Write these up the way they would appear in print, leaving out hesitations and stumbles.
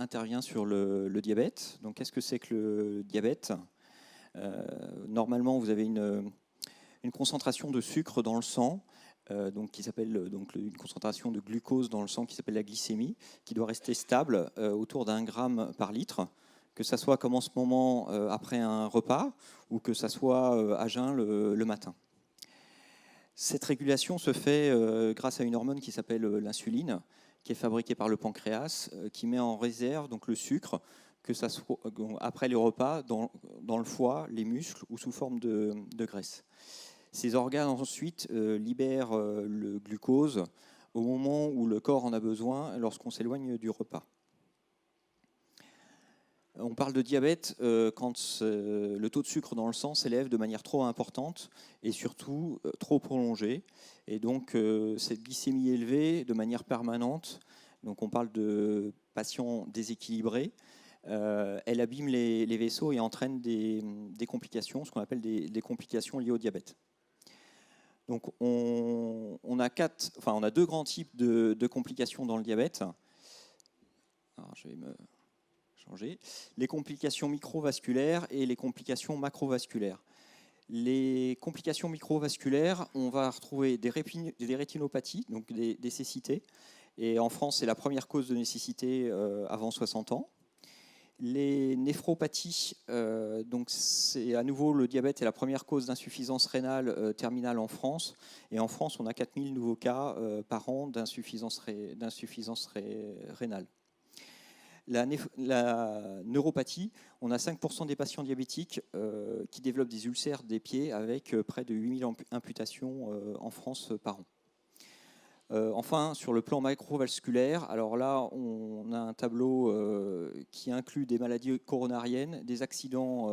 intervient sur le diabète. Donc, qu'est-ce que c'est que le diabète ? Normalement, vous avez une concentration de sucre dans le sang, donc qui s'appelle une concentration de glucose dans le sang qui s'appelle la glycémie, qui doit rester stable autour d'1 gramme par litre, que ça soit comme en ce moment après un repas ou que ça soit à jeun le matin. Cette régulation se fait grâce à une hormone qui s'appelle l'insuline, qui est fabriquée par le pancréas, qui met en réserve donc le sucre, que ça soit après les repas, dans le foie, les muscles ou sous forme de graisse. Ces organes ensuite libèrent le glucose au moment où le corps en a besoin, lorsqu'on s'éloigne du repas. On parle de diabète quand le taux de sucre dans le sang s'élève de manière trop importante et surtout trop prolongée. Et donc cette glycémie élevée de manière permanente, donc on parle de patients déséquilibrés, elle abîme les vaisseaux et entraîne des complications, ce qu'on appelle des complications liées au diabète. Donc on a deux grands types de complications dans le diabète. Alors, je vais me changer. Les complications microvasculaires et les complications macrovasculaires. Les complications microvasculaires, on va retrouver des rétinopathies, donc des cécités. Et en France, c'est la première cause de nécessité avant 60 ans. Les néphropathies, donc c'est à nouveau le diabète est la première cause d'insuffisance rénale terminale en France. Et en France, on a 4000 nouveaux cas par an d'insuffisance rénale. La neuropathie, on a 5% des patients diabétiques qui développent des ulcères des pieds avec près de 8000 amputations en France par an. Enfin, sur le plan macrovasculaire, alors là, on a un tableau qui inclut des maladies coronariennes, des accidents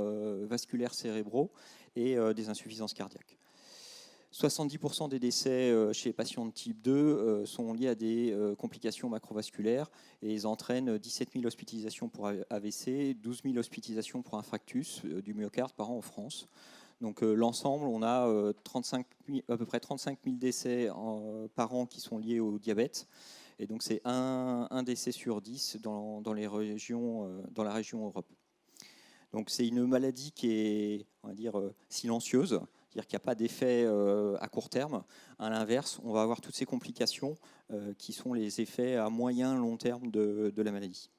vasculaires cérébraux et des insuffisances cardiaques. 70% des décès chez les patients de type 2 sont liés à des complications macrovasculaires et ils entraînent 17 000 hospitalisations pour AVC, 12 000 hospitalisations pour infarctus du myocarde par an en France. Donc l'ensemble, on a à peu près 35 000 décès par an qui sont liés au diabète. Et donc c'est un décès sur 10 dans la région Europe. Donc c'est une maladie qui est, on va dire, silencieuse, c'est-à-dire qu'il n'y a pas d'effet à court terme. À l'inverse, on va avoir toutes ces complications qui sont les effets à moyen long terme de la maladie.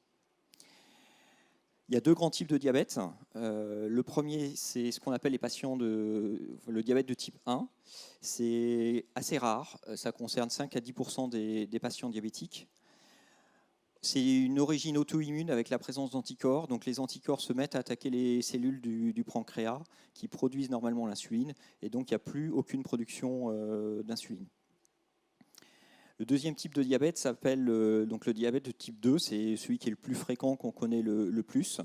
Il y a deux grands types de diabète. Le premier, c'est ce qu'on appelle le diabète de type 1. C'est assez rare, ça concerne 5 à 10% des patients diabétiques. C'est une origine auto-immune avec la présence d'anticorps. Donc les anticorps se mettent à attaquer les cellules du pancréas qui produisent normalement l'insuline. Et donc il n'y a plus aucune production d'insuline. Le deuxième type de diabète s'appelle donc le diabète de type 2. C'est celui qui est le plus fréquent, qu'on connaît le plus.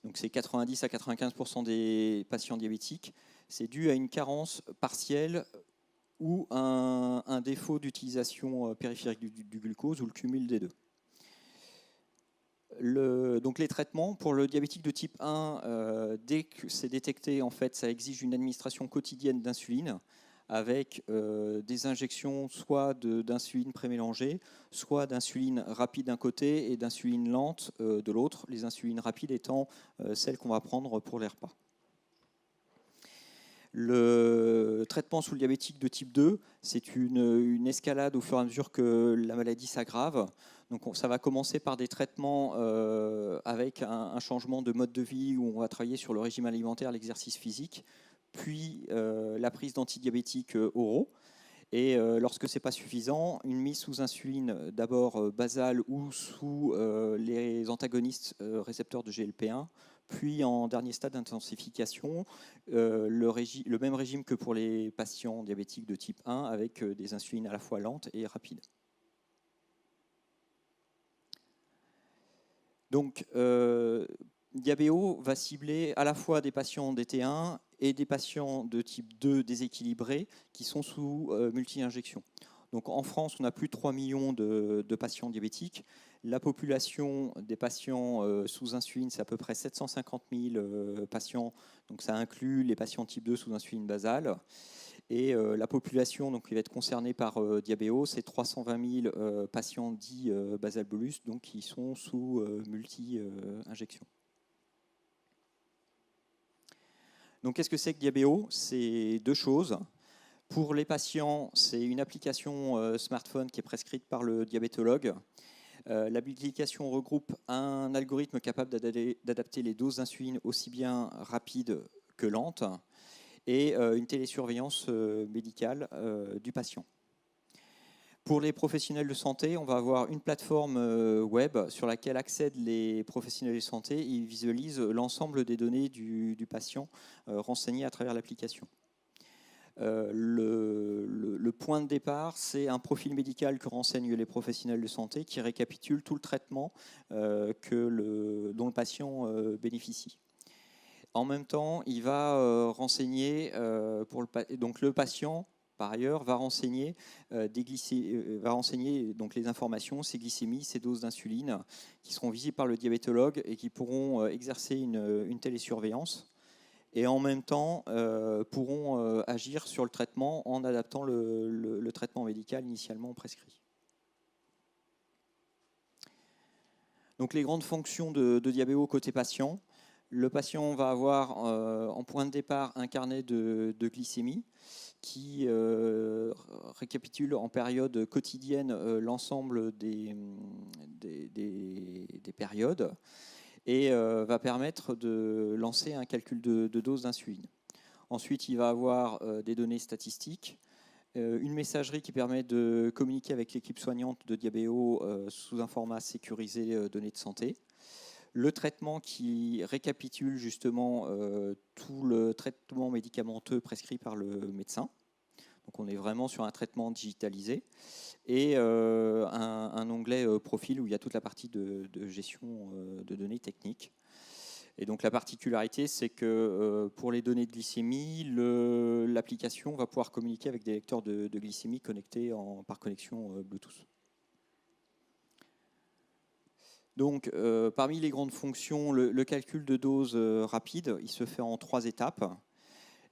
Donc c'est 90 à 95% des patients diabétiques. C'est dû à une carence partielle ou un défaut d'utilisation périphérique du glucose ou le cumul des deux. Donc les traitements pour le diabétique de type 1, dès que c'est détecté, en fait, ça exige une administration quotidienne d'insuline avec des injections soit d'insuline prémélangée, soit d'insuline rapide d'un côté et d'insuline lente de l'autre, les insulines rapides étant celles qu'on va prendre pour les repas. Le traitement sous le diabétique de type 2, c'est une escalade au fur et à mesure que la maladie s'aggrave. Donc ça va commencer par des traitements avec un changement de mode de vie où on va travailler sur le régime alimentaire, l'exercice physique, puis la prise d'antidiabétiques oraux. Et lorsque ce n'est pas suffisant, une mise sous insuline d'abord basale ou sous les antagonistes récepteurs de GLP-1, puis en dernier stade d'intensification, le même régime que pour les patients diabétiques de type 1 avec des insulines à la fois lentes et rapides. Donc, Diabéo va cibler à la fois des patients DT1 et des patients de type 2 déséquilibrés qui sont sous multi-injection. Donc en France, on a plus de 3 millions de patients diabétiques. La population des patients sous insuline, c'est à peu près 750 000 patients. Donc ça inclut les patients type 2 sous insuline basale. Et la population donc, qui va être concernée par Diabéo, c'est 320 000 patients dits basal bolus, donc qui sont sous multi-injection. Donc qu'est-ce que c'est que Diabéo? C'est deux choses. Pour les patients, c'est une application smartphone qui est prescrite par le diabétologue. L'application regroupe un algorithme capable d'adapter les doses d'insuline aussi bien rapides que lentes et une télésurveillance médicale du patient. Pour les professionnels de santé, on va avoir une plateforme web sur laquelle accèdent les professionnels de santé. Ils visualisent l'ensemble des données du patient renseignées à travers l'application. Le point de départ, c'est un profil médical que renseignent les professionnels de santé qui récapitule tout le traitement dont le patient bénéficie. En même temps, il va renseigner, donc le patient, par ailleurs, va renseigner, donc les informations, ses glycémies, ses doses d'insuline, qui seront visibles par le diabétologue et qui pourront exercer une télésurveillance. Et en même temps, pourront agir sur le traitement en adaptant le traitement médical initialement prescrit. Donc les grandes fonctions de Diabéo côté patient. Le patient va avoir en point de départ un carnet de glycémie qui récapitule en période quotidienne l'ensemble des périodes et va permettre de lancer un calcul de dose d'insuline. Ensuite, il va avoir des données statistiques, une messagerie qui permet de communiquer avec l'équipe soignante de Diabéo sous un format sécurisé données de santé. Le traitement qui récapitule justement tout le traitement médicamenteux prescrit par le médecin. Donc on est vraiment sur un traitement digitalisé. Et un onglet profil où il y a toute la partie de gestion de données techniques. Et donc la particularité, c'est que pour les données de glycémie, l'application va pouvoir communiquer avec des lecteurs de glycémie connectés par connexion Bluetooth. Donc, parmi les grandes fonctions, le calcul de dose rapide, il se fait en 3 étapes.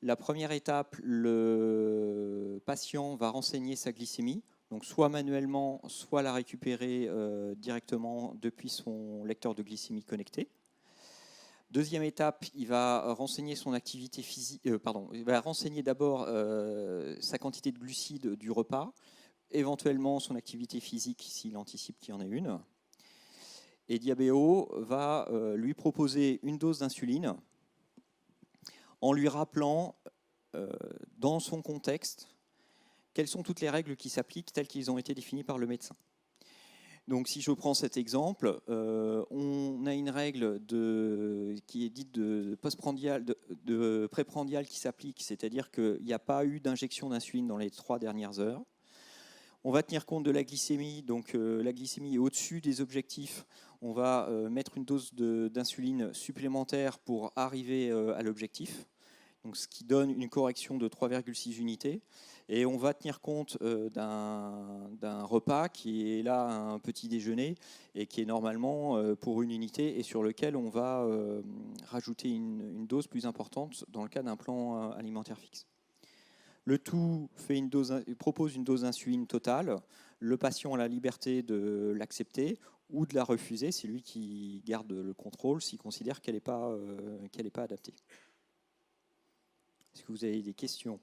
La première étape, le patient va renseigner sa glycémie, donc soit manuellement, soit la récupérer directement depuis son lecteur de glycémie connecté. Deuxième étape, il va renseigner son activité physique, il va renseigner d'abord sa quantité de glucides du repas, éventuellement son activité physique s'il anticipe qu'il y en ait une. Et Diabéo va lui proposer une dose d'insuline en lui rappelant dans son contexte quelles sont toutes les règles qui s'appliquent telles qu'elles ont été définies par le médecin. Donc si je prends cet exemple, on a une règle qui est dite de préprandial qui s'applique, c'est-à-dire qu'il n'y a pas eu d'injection d'insuline dans les 3 dernières heures. On va tenir compte de la glycémie, donc la glycémie est au-dessus des objectifs. On va mettre une dose d'insuline supplémentaire pour arriver à l'objectif, donc ce qui donne une correction de 3,6 unités. Et on va tenir compte d'un repas qui est là un petit déjeuner et qui est normalement pour 1 unité et sur lequel on va rajouter une dose plus importante dans le cas d'un plan alimentaire fixe. Le tout propose une dose d'insuline totale. Le patient a la liberté de l'accepter ou de la refuser. C'est lui qui garde le contrôle s'il considère qu'elle n'est pas adaptée. Est-ce que vous avez des questions ?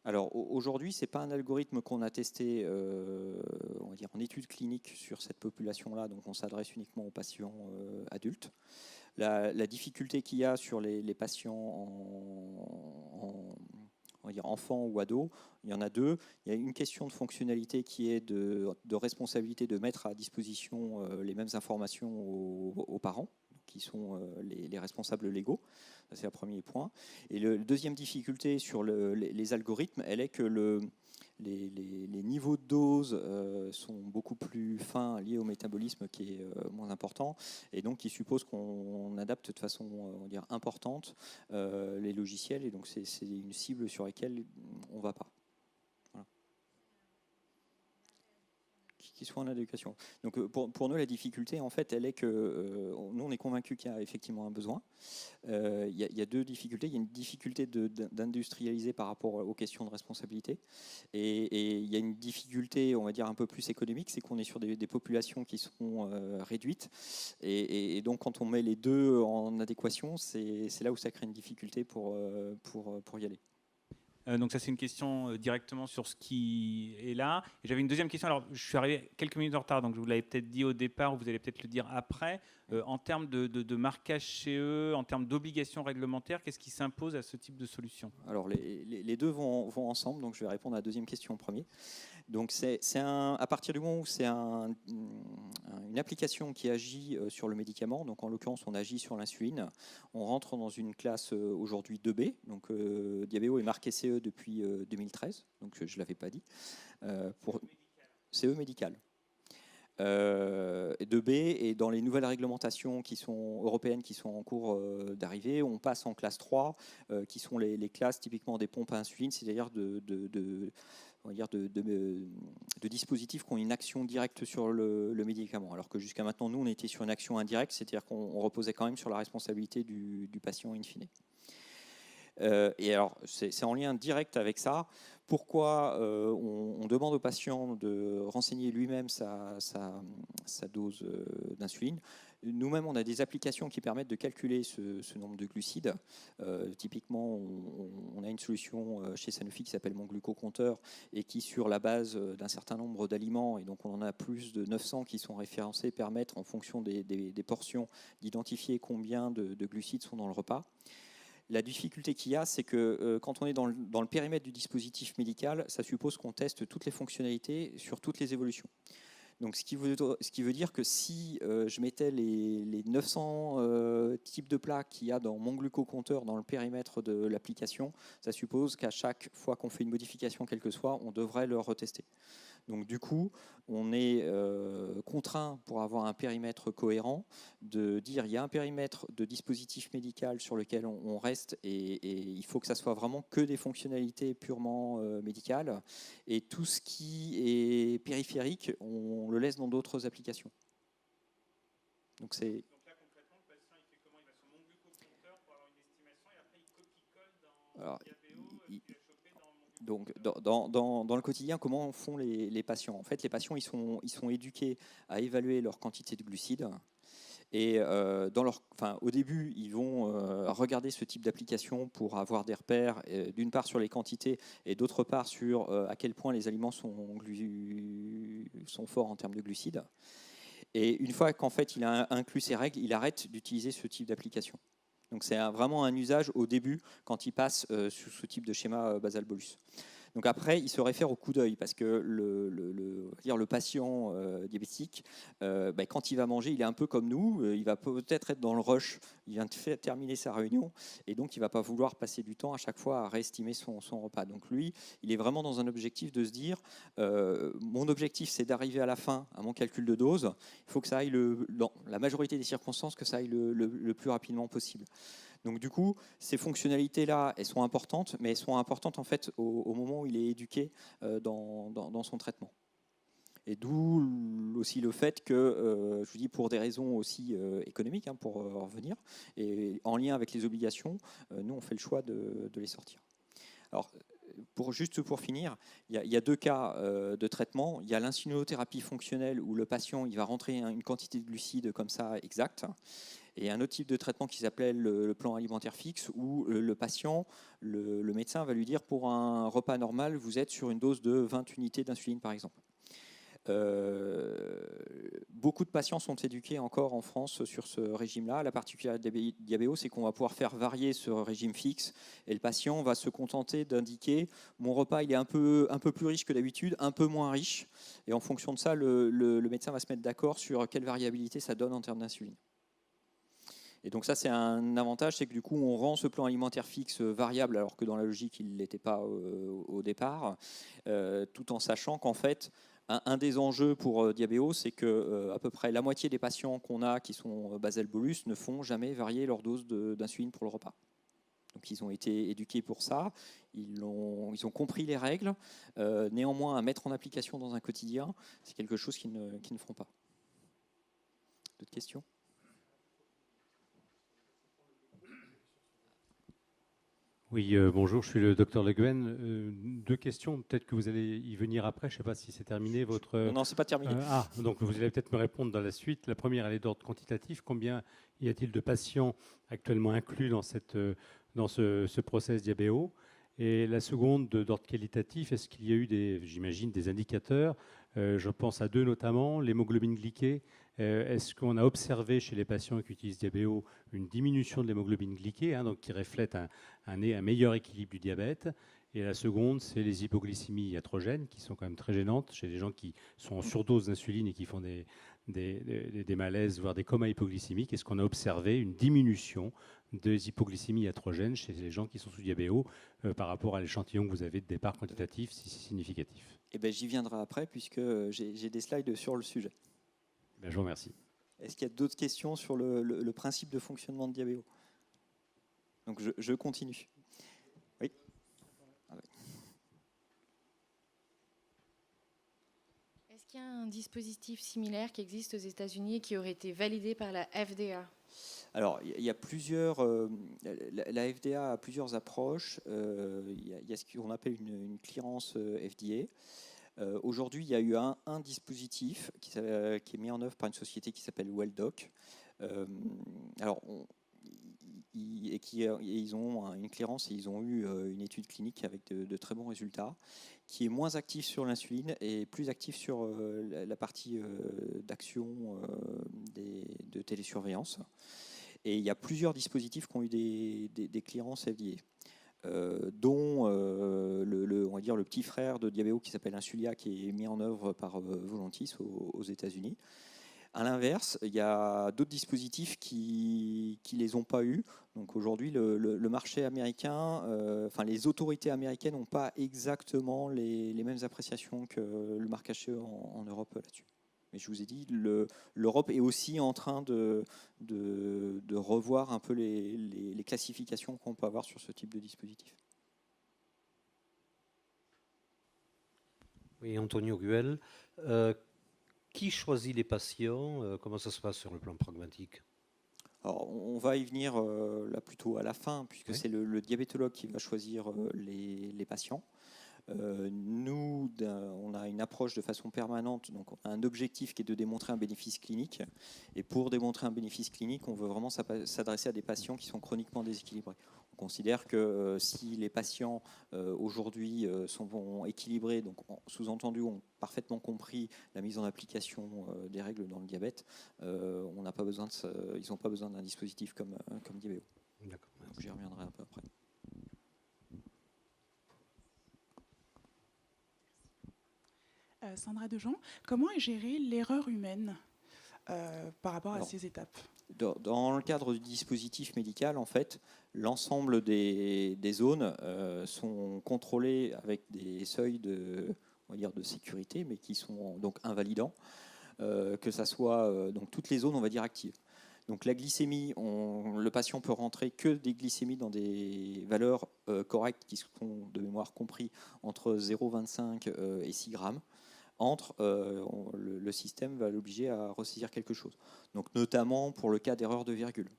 Alors aujourd'hui, ce n'est pas un algorithme qu'on a testé on va dire, en études cliniques sur cette population-là, donc on s'adresse uniquement aux patients adultes. La difficulté qu'il y a sur les patients on va dire enfants ou ados, il y en a 2. Il y a une question de fonctionnalité qui est de responsabilité de mettre à disposition les mêmes informations aux parents, qui sont les responsables légaux. C'est le premier point. Et la deuxième difficulté sur les algorithmes, elle est que les niveaux de dose sont beaucoup plus fins liés au métabolisme qui est moins important et donc qui suppose qu'on adapte de façon on va dire, importante les logiciels et donc c'est une cible sur laquelle on ne va pas. Voilà. qui soient en adéquation. Donc pour nous, la difficulté, en fait, elle est que nous, on est convaincus qu'il y a effectivement un besoin. Il y a deux difficultés. Il y a une difficulté d'industrialiser par rapport aux questions de responsabilité. Et il y a une difficulté, on va dire, un peu plus économique, c'est qu'on est sur des populations qui sont réduites. Et donc, quand on met les deux en adéquation, c'est là où ça crée une difficulté pour y aller. Donc ça, c'est une question directement sur ce qui est là. Et j'avais une deuxième question. Alors, je suis arrivé quelques minutes en retard, donc je vous l'avais peut-être dit au départ, ou vous allez peut-être le dire après. En termes de marquage CE, en termes d'obligations réglementaires, qu'est-ce qui s'impose à ce type de solution? Alors, les deux vont ensemble, donc je vais répondre à la deuxième question en premier. Donc, à partir du moment où c'est une application qui agit sur le médicament, donc en l'occurrence, on agit sur l'insuline, on rentre dans une classe aujourd'hui 2B. Donc, Diabéo est marqué CE depuis 2013, donc je ne l'avais pas dit. Pour CE médical. 2B, et dans les nouvelles réglementations qui sont européennes qui sont en cours d'arrivée, on passe en classe 3, qui sont les classes typiquement des pompes à insuline, c'est-à-dire on va dire de dispositifs qui ont une action directe sur le médicament. Alors que jusqu'à maintenant, nous, on était sur une action indirecte, c'est-à-dire qu'on reposait quand même sur la responsabilité du patient in fine. Et alors, c'est en lien direct avec ça. Pourquoi on demande au patient de renseigner lui-même sa dose d'insuline? Nous-mêmes, on a des applications qui permettent de calculer ce nombre de glucides. Typiquement, on a une solution chez Sanofi qui s'appelle Mon Glucocompteur et qui, sur la base d'un certain nombre d'aliments, et donc on en a plus de 900 qui sont référencés, permettent, en fonction des portions, d'identifier combien de glucides sont dans le repas. La difficulté qu'il y a, c'est que quand on est dans le périmètre du dispositif médical, ça suppose qu'on teste toutes les fonctionnalités sur toutes les évolutions. Donc, ce qui veut dire que si je mettais les 900 types de plats qu'il y a dans mon glucocompteur dans le périmètre de l'application, ça suppose qu'à chaque fois qu'on fait une modification, quelle que soit, on devrait le retester. Donc du coup, on est contraint, pour avoir un périmètre cohérent, de dire il y a un périmètre de dispositif médical sur lequel on reste, et il faut que ça soit vraiment que des fonctionnalités purement médicales, et tout ce qui est périphérique, on le laisse dans d'autres applications. Donc là, concrètement, le patient, il fait comment? Il va sur Mon Glucocompteur pour avoir une estimation, et après il copie-colle dans Diabéo qu'il a chopé dans Mon Glucocompteur. Donc, dans le quotidien, comment font les patients? En fait, les patients, ils sont éduqués à évaluer leur quantité de glucides. Et au début, ils vont regarder ce type d'application pour avoir des repères, d'une part sur les quantités et d'autre part sur à quel point les aliments sont forts en termes de glucides. Et une fois qu'en fait il a inclus ces règles, il arrête d'utiliser ce type d'application. Donc c'est vraiment un usage au début quand il passe sous ce type de schéma basal-bolus. Donc après, il se réfère au coup d'œil, parce que le patient diabétique, quand il va manger, il est un peu comme nous, il va peut-être être dans le rush, il vient de terminer sa réunion, et donc il ne va pas vouloir passer du temps à chaque fois à réestimer son repas. Donc lui, il est vraiment dans un objectif de se dire, mon objectif c'est d'arriver à la fin à mon calcul de dose, il faut que ça aille, dans la majorité des circonstances, que ça aille le plus rapidement possible. Donc du coup, ces fonctionnalités-là, elles sont importantes, mais elles sont importantes en fait au moment où il est éduqué dans son traitement. Et d'où aussi le fait que, je vous dis, pour des raisons aussi économiques, pour revenir, et en lien avec les obligations, nous on fait le choix de les sortir. Alors, juste pour finir, il y a deux cas de traitement. Il y a l'insulinothérapie fonctionnelle où le patient il va rentrer une quantité de glucides comme ça exacte. Et un autre type de traitement qui s'appelle le plan alimentaire fixe, où le patient, le médecin va lui dire pour un repas normal, vous êtes sur une dose de 20 unités d'insuline par exemple. Beaucoup de patients sont éduqués encore en France sur ce régime-là. La particularité de Diabéo, c'est qu'on va pouvoir faire varier ce régime fixe et le patient va se contenter d'indiquer mon repas il est un peu plus riche que d'habitude, un peu moins riche. Et en fonction de ça, le médecin va se mettre d'accord sur quelle variabilité ça donne en termes d'insuline. Et donc ça, c'est un avantage, c'est que du coup, on rend ce plan alimentaire fixe variable, alors que dans la logique, il ne l'était pas au départ, tout en sachant qu'en fait, un des enjeux pour Diabéo, c'est que à peu près la moitié des patients qu'on a qui sont basal-bolus ne font jamais varier leur dose d'insuline pour le repas. Donc donc ils ont été éduqués pour ça, ils ont compris les règles. Néanmoins, à mettre en application dans un quotidien, c'est quelque chose qu'ils ne feront pas. D'autres questions ? Oui, bonjour, je suis le docteur Le Guen. Deux questions, peut-être que vous allez y venir après. Je ne sais pas si c'est terminé votre. Non, c'est pas terminé. Donc vous allez peut-être me répondre dans la suite. La première, elle est d'ordre quantitatif. Combien y a-t-il de patients actuellement inclus dans ce process diabéo? Et la seconde, d'ordre qualitatif, est-ce qu'il y a eu j'imagine, des indicateurs? Je pense à deux notamment, l'hémoglobine glyquée. Est-ce qu'on a observé chez les patients qui utilisent diabéo une diminution de l'hémoglobine glyquée, donc qui reflète un meilleur équilibre du diabète? Et la seconde, c'est les hypoglycémies iatrogènes, qui sont quand même très gênantes chez les gens qui sont en surdose d'insuline et qui font des malaises, voire des comas hypoglycémiques. Est-ce qu'on a observé une diminution des hypoglycémies iatrogènes chez les gens qui sont sous diabéo par rapport à l'échantillon que vous avez de départ quantitatif, si c'est significatif? Eh ben, j'y viendrai après, puisque j'ai des slides sur le sujet. Ben, je vous remercie. Est-ce qu'il y a d'autres questions sur le principe de fonctionnement de diabéo? Donc je continue. Oui. Est-ce qu'il y a un dispositif similaire qui existe aux États-Unis et qui aurait été validé par la FDA? Alors, il y a plusieurs. La FDA a plusieurs approches. Il y a ce qu'on appelle une clearance FDA. Aujourd'hui, il y a eu un dispositif qui est mis en œuvre par une société qui s'appelle Welldoc. Ils ont une clearance et ils ont eu une étude clinique avec de très bons résultats, qui est moins actif sur l'insuline et plus actif sur la partie d'action de télésurveillance. Et il y a plusieurs dispositifs qui ont eu des clearances FDA. Dont on va dire le petit frère de diabéo qui s'appelle Insulia, qui est mis en œuvre par Volantis aux États-Unis. À l'inverse, il y a d'autres dispositifs qui les ont pas eu. Donc aujourd'hui, le marché américain, les autorités américaines n'ont pas exactement les mêmes appréciations que le marché en Europe là-dessus. Mais je vous ai dit, l'Europe est aussi en train de revoir un peu les classifications qu'on peut avoir sur ce type de dispositif. Oui, Antonio Guel. Qui choisit les patients? Comment ça se passe sur le plan pragmatique? Alors, on va y venir là plutôt à la fin, puisque oui. C'est le diabétologue qui va choisir les patients. Nous, on a une approche de façon permanente, donc on a un objectif qui est de démontrer un bénéfice clinique. Et pour démontrer un bénéfice clinique, on veut vraiment s'adresser à des patients qui sont chroniquement déséquilibrés. On considère que si les patients aujourd'hui sont équilibrés, donc sous-entendu ont parfaitement compris la mise en application des règles dans le diabète, ils n'ont pas besoin d'un dispositif comme Diabéo. D'accord. J'y reviendrai un peu après. Sandra Dejean, comment est gérée l'erreur humaine par rapport à ces étapes? Dans le cadre du dispositif médical, en fait, l'ensemble des zones sont contrôlées avec des seuils de sécurité, mais qui sont donc invalidants, que ça soit donc toutes les zones, on va dire, actives. Donc la glycémie, le patient peut rentrer que des glycémies dans des valeurs correctes qui sont de mémoire compris entre 0,25 et 6 grammes. Le système va l'obliger à ressaisir quelque chose. Donc notamment pour le cas d'erreur de virgule.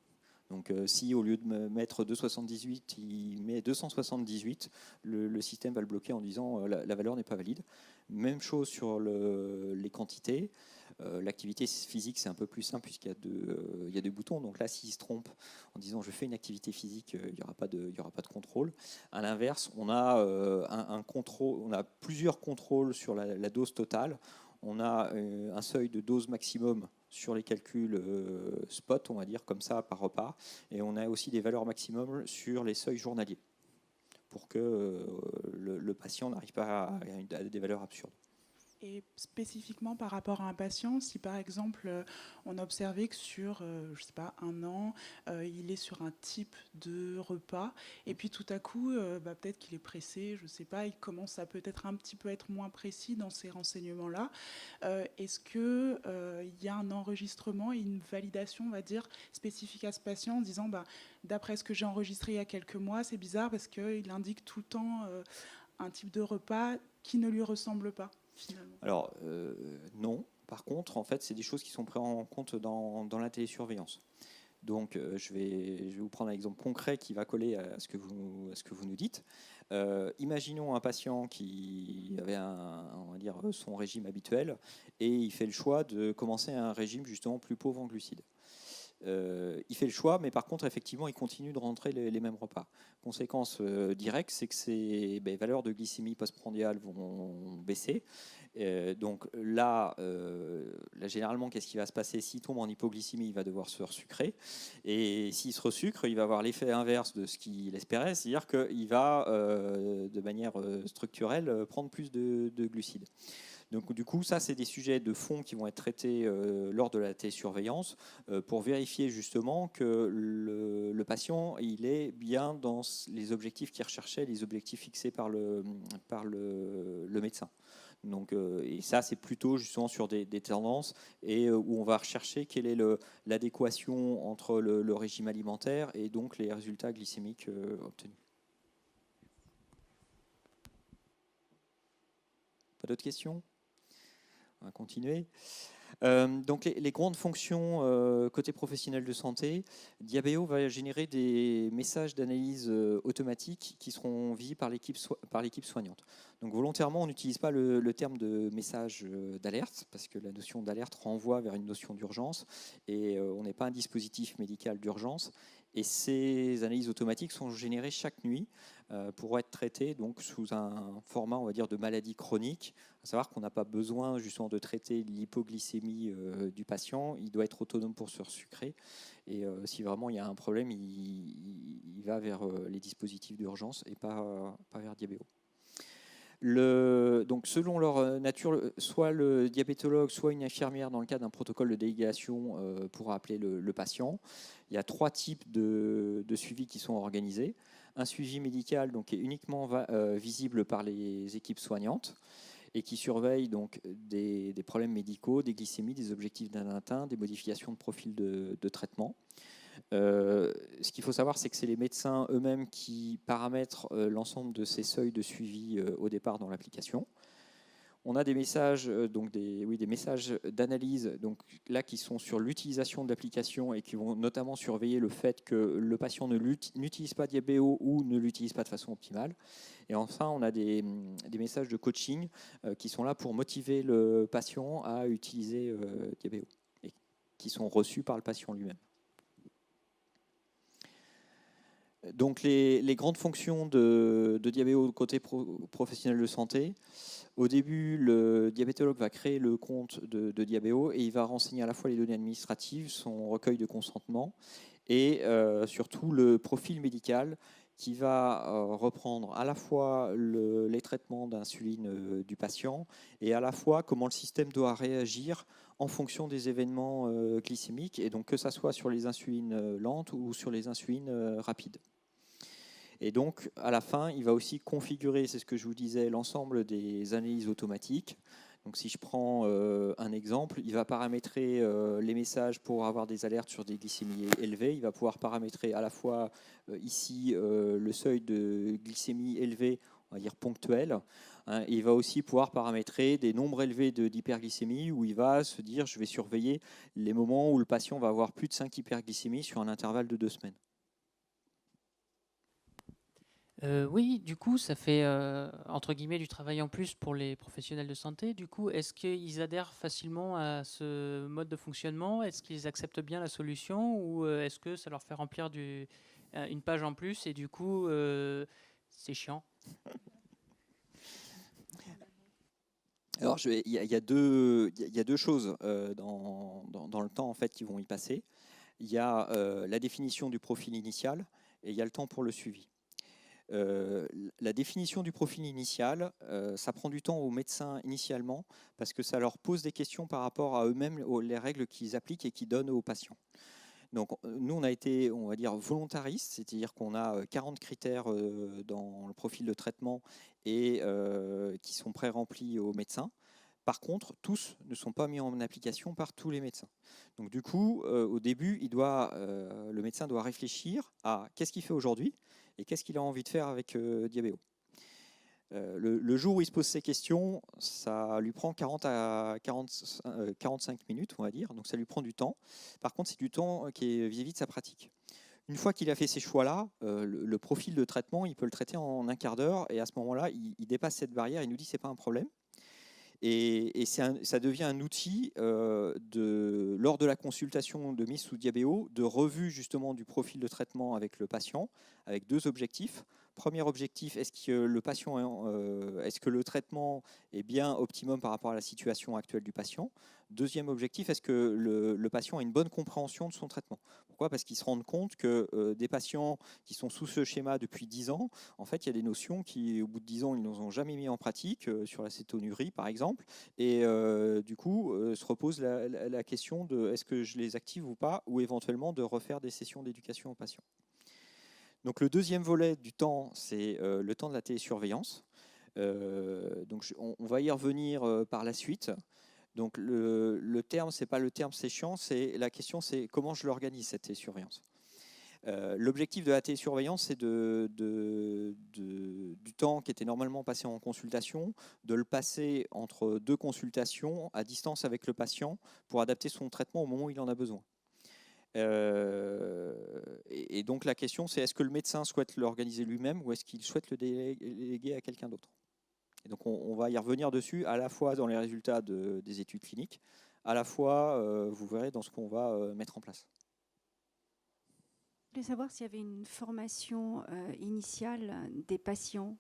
Donc si au lieu de mettre 2,78, il met 278, le système va le bloquer en disant la valeur n'est pas valide. Même chose sur les quantités. L'activité physique, c'est un peu plus simple puisqu'il y a deux boutons. Donc là, s'il se trompe en disant je fais une activité physique, il n'y aura pas de contrôle. À l'inverse, on a un contrôle, on a plusieurs contrôles sur la dose totale. On a un seuil de dose maximum sur les calculs spot, on va dire comme ça, par repas. Et on a aussi des valeurs maximum sur les seuils journaliers pour que le patient n'arrive pas à des valeurs absurdes. Et spécifiquement par rapport à un patient, si par exemple on a observé que sur, je sais pas, 1 an, il est sur un type de repas, et puis tout à coup, peut-être qu'il est pressé, je sais pas, il commence à peut-être un petit peu être moins précis dans ces renseignements-là. Est-ce qu'il y a un enregistrement et une validation, on va dire, spécifique à ce patient en disant, d'après ce que j'ai enregistré il y a quelques mois, c'est bizarre parce qu'il indique tout le temps un type de repas qui ne lui ressemble pas, finalement. Alors, non. Par contre, en fait, c'est des choses qui sont prises en compte dans la télésurveillance. Donc, je vais vous prendre un exemple concret qui va coller à ce que vous nous dites. Imaginons un patient qui avait on va dire, son régime habituel et il fait le choix de commencer un régime justement plus pauvre en glucides. Il fait le choix, mais par contre, effectivement, il continue de rentrer les mêmes repas. Conséquence directe, c'est que ses valeurs de glycémie postprandiale vont baisser. Donc là, généralement, qu'est-ce qui va se passer? S'il tombe en hypoglycémie, il va devoir se resucrer. Et s'il se resucre, il va avoir l'effet inverse de ce qu'il espérait, c'est-à-dire qu'il va, de manière structurelle, prendre plus de glucides. Donc du coup, ça, c'est des sujets de fond qui vont être traités lors de la télésurveillance pour vérifier justement que le patient, il est bien dans les objectifs qu'il recherchait, les objectifs fixés par le médecin. Donc, et ça, c'est plutôt justement sur des tendances et où on va rechercher quelle est l'adéquation entre le régime alimentaire et donc les résultats glycémiques obtenus. Pas d'autres questions? On va continuer. Donc les grandes fonctions côté professionnel de santé, Diabeo va générer des messages d'analyse automatique qui seront visibles par l'équipe soignante. Donc volontairement, on n'utilise pas le terme de message d'alerte parce que la notion d'alerte renvoie vers une notion d'urgence et on n'est pas un dispositif médical d'urgence. Et ces analyses automatiques sont générées chaque nuit pour être traitées donc, sous un format, on va dire, de maladie chronique. À savoir qu'on n'a pas besoin justement de traiter l'hypoglycémie du patient. Il doit être autonome pour se sucrer. Et si vraiment il y a un problème, il va vers les dispositifs d'urgence et pas vers Diabeo. Donc selon leur nature, soit le diabétologue, soit une infirmière, dans le cadre d'un protocole de délégation, pourra appeler le patient. Il y a 3 types de suivis qui sont organisés. Un suivi médical donc, qui est uniquement visible par les équipes soignantes et qui surveille donc, des problèmes médicaux, des glycémies, des objectifs d'anatin, des modifications de profil de traitement. Ce qu'il faut savoir, c'est que c'est les médecins eux-mêmes qui paramètrent l'ensemble de ces seuils de suivi au départ dans l'application. On a des messages, des messages d'analyse donc là qui sont sur l'utilisation de l'application et qui vont notamment surveiller le fait que le patient n'utilise pas Diabeo ou ne l'utilise pas de façon optimale. Et enfin, on a des messages de coaching qui sont là pour motiver le patient à utiliser Diabeo et qui sont reçus par le patient lui-même. Donc les grandes fonctions de Diabeo côté professionnel de santé. Au début, le diabétologue va créer le compte de Diabeo et il va renseigner à la fois les données administratives, son recueil de consentement et surtout le profil médical qui va reprendre à la fois les traitements d'insuline du patient et à la fois comment le système doit réagir en fonction des événements glycémiques, et donc que ça soit sur les insulines lentes ou sur les insulines rapides. Et donc, à la fin, il va aussi configurer, c'est ce que je vous disais, l'ensemble des analyses automatiques. Donc, si je prends un exemple, il va paramétrer les messages pour avoir des alertes sur des glycémies élevées. Il va pouvoir paramétrer à la fois ici le seuil de glycémie élevée, on va dire ponctuel. Et il va aussi pouvoir paramétrer des nombres élevés d'hyperglycémie où il va se dire, je vais surveiller les moments où le patient va avoir plus de 5 hyperglycémies sur un intervalle de 2 semaines. Oui, du coup, ça fait entre guillemets du travail en plus pour les professionnels de santé. Du coup, est-ce qu'ils adhèrent facilement à ce mode de fonctionnement? Est-ce qu'ils acceptent bien la solution ou est-ce que ça leur fait remplir une page en plus et du coup, c'est chiant? Alors, il y a deux choses dans le temps en fait, qui vont y passer. Il y a la définition du profil initial et il y a le temps pour le suivi. La définition du profil initial, ça prend du temps aux médecins initialement parce que ça leur pose des questions par rapport à eux-mêmes, les règles qu'ils appliquent et qu'ils donnent aux patients. Donc nous, on a été, on va dire, volontariste, c'est-à-dire qu'on a 40 critères dans le profil de traitement et qui sont pré-remplis aux médecins. Par contre, tous ne sont pas mis en application par tous les médecins. Donc du coup, au début, le médecin doit réfléchir à qu'est-ce qu'il fait aujourd'hui et qu'est-ce qu'il a envie de faire avec Diabéo. Le jour où il se pose ces questions, ça lui prend 45 minutes, on va dire, donc ça lui prend du temps. Par contre, c'est du temps qui est vis-à-vis de sa pratique. Une fois qu'il a fait ces choix-là, le profil de traitement, il peut le traiter en un quart d'heure, et à ce moment-là, il dépasse cette barrière, il nous dit que ce n'est pas un problème. Et ça devient un outil lors de la consultation de mise sous Diabéo, de revue justement du profil de traitement avec le patient, avec deux objectifs. Premier objectif, est-ce que le traitement est bien optimum par rapport à la situation actuelle du patient? Deuxième objectif, est-ce que le patient a une bonne compréhension de son traitement? Pourquoi? Parce qu'ils se rendent compte que des patients qui sont sous ce schéma depuis 10 ans, en fait, il y a des notions qui, au bout de 10 ans, ils ne ont jamais mis en pratique, sur la cétonurie par exemple, et du coup, se repose la question de est-ce que je les active ou pas, ou éventuellement de refaire des sessions d'éducation aux patients. Donc le deuxième volet du temps, c'est le temps de la télésurveillance. Donc on va y revenir par la suite. Donc le terme, c'est pas le terme séchant, la question c'est comment je l'organise cette télésurveillance. L'objectif de la télésurveillance, c'est du temps qui était normalement passé en consultation, de le passer entre deux consultations à distance avec le patient pour adapter son traitement au moment où il en a besoin. Et donc la question, c'est est-ce que le médecin souhaite l'organiser lui-même ou est-ce qu'il souhaite le déléguer à quelqu'un d'autre? Et donc on va y revenir dessus, à la fois dans les résultats des études cliniques, à la fois, vous verrez, dans ce qu'on va mettre en place. Je voulais savoir s'il y avait une formation initiale des patients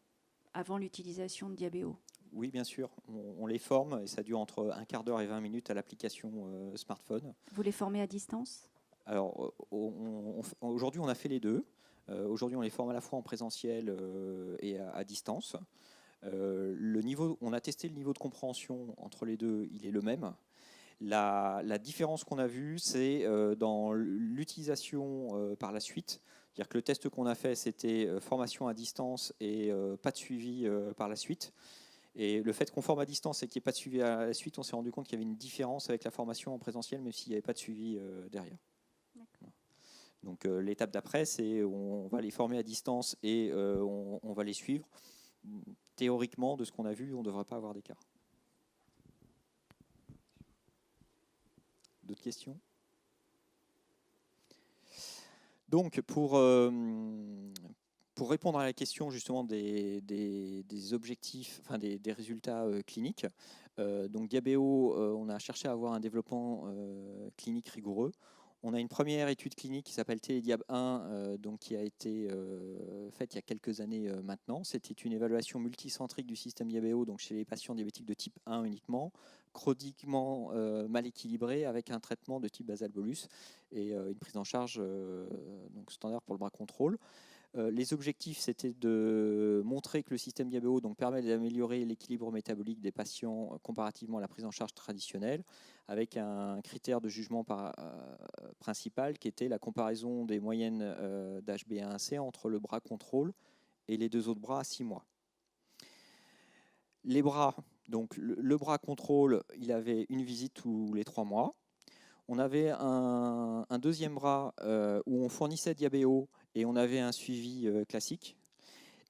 avant l'utilisation de Diabéo. Oui, bien sûr, on les forme et ça dure entre un quart d'heure et 20 minutes à l'application smartphone. Vous les formez à distance? Alors aujourd'hui, on a fait les deux. Aujourd'hui, on les forme à la fois en présentiel et à distance. On a testé le niveau de compréhension entre les deux, il est le même. La différence qu'on a vue, c'est dans l'utilisation par la suite. C'est-à-dire que le test qu'on a fait, c'était formation à distance et pas de suivi par la suite. Et le fait qu'on forme à distance et qu'il n'y ait pas de suivi à la suite, on s'est rendu compte qu'il y avait une différence avec la formation en présentiel, même s'il n'y avait pas de suivi derrière. Donc l'étape d'après, c'est on va les former à distance et on va les suivre. Théoriquement, de ce qu'on a vu, on ne devrait pas avoir d'écart. D'autres questions? Donc pour répondre à la question justement des objectifs, enfin des résultats cliniques, donc Diabéo, on a cherché à avoir un développement clinique rigoureux. On a une première étude clinique qui s'appelle Télédiab 1, donc qui a été faite il y a quelques années maintenant. C'était une évaluation multicentrique du système Diabéo, donc chez les patients diabétiques de type 1 uniquement, chroniquement mal équilibré, avec un traitement de type basal bolus et une prise en charge donc standard pour le bras contrôle. Les objectifs, c'était de montrer que le système Diabéo permet d'améliorer l'équilibre métabolique des patients comparativement à la prise en charge traditionnelle, avec un critère de jugement principal qui était la comparaison des moyennes d'HbA1c entre le bras contrôle et les deux autres bras à 6 mois. Les bras, donc le bras contrôle, il avait une visite tous les 3 mois. On avait un deuxième bras où on fournissait Diabéo et on avait un suivi classique.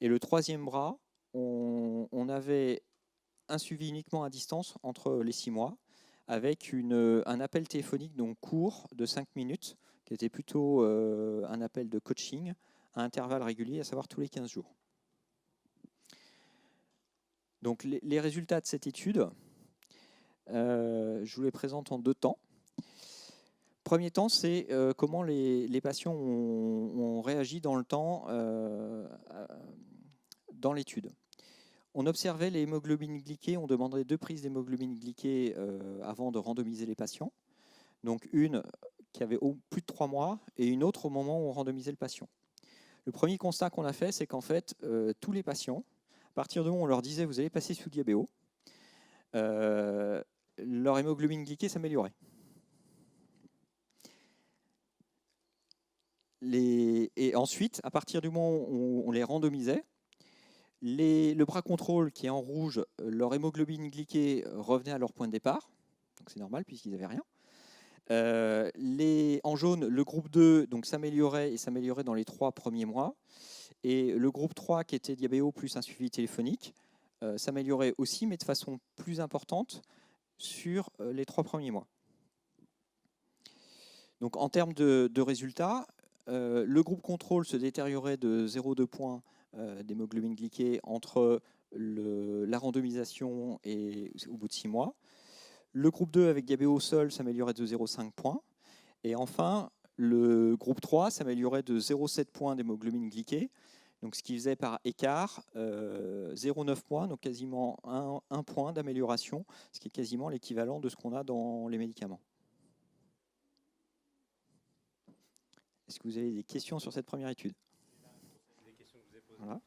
Et le troisième bras, on avait un suivi uniquement à distance entre les 6 mois, avec un appel téléphonique donc court de 5 minutes, qui était plutôt un appel de coaching à intervalles réguliers, à savoir tous les 15 jours. Donc les résultats de cette étude, je vous les présente en 2 temps. Premier temps, c'est comment les patients ont réagi dans le temps dans l'étude. On observait les hémoglobines glyquées, on demandait 2 prises d'hémoglobine glyquée avant de randomiser les patients. Donc une qui avait plus de 3 mois et une autre au moment où on randomisait le patient. Le premier constat qu'on a fait, c'est qu'en fait, tous les patients, à partir du moment où on leur disait vous allez passer sous diabéo, leur hémoglobine glyquée s'améliorait. Et ensuite, à partir du moment où on les randomisait, le bras contrôle qui est en rouge, leur hémoglobine glyquée revenait à leur point de départ, donc c'est normal puisqu'ils n'avaient rien. En jaune, le groupe 2 donc, s'améliorait et s'améliorait dans les 3 premiers mois. Et le groupe 3 qui était diabéo plus un suivi téléphonique s'améliorait aussi, mais de façon plus importante sur les 3 premiers mois. Donc en termes de résultats, le groupe contrôle se détériorait de 0,2 points d'hémoglobine glyquée entre la randomisation et au bout de 6 mois. Le groupe 2 avec diabéo seul s'améliorait de 0,5 points. Et enfin, le groupe 3 s'améliorait de 0,7 points d'hémoglobine glyquée. Donc, ce qui faisait par écart 0,9 points, donc quasiment un point d'amélioration, ce qui est quasiment l'équivalent de ce qu'on a dans les médicaments. Est-ce que vous avez des questions sur cette première étude? Voilà.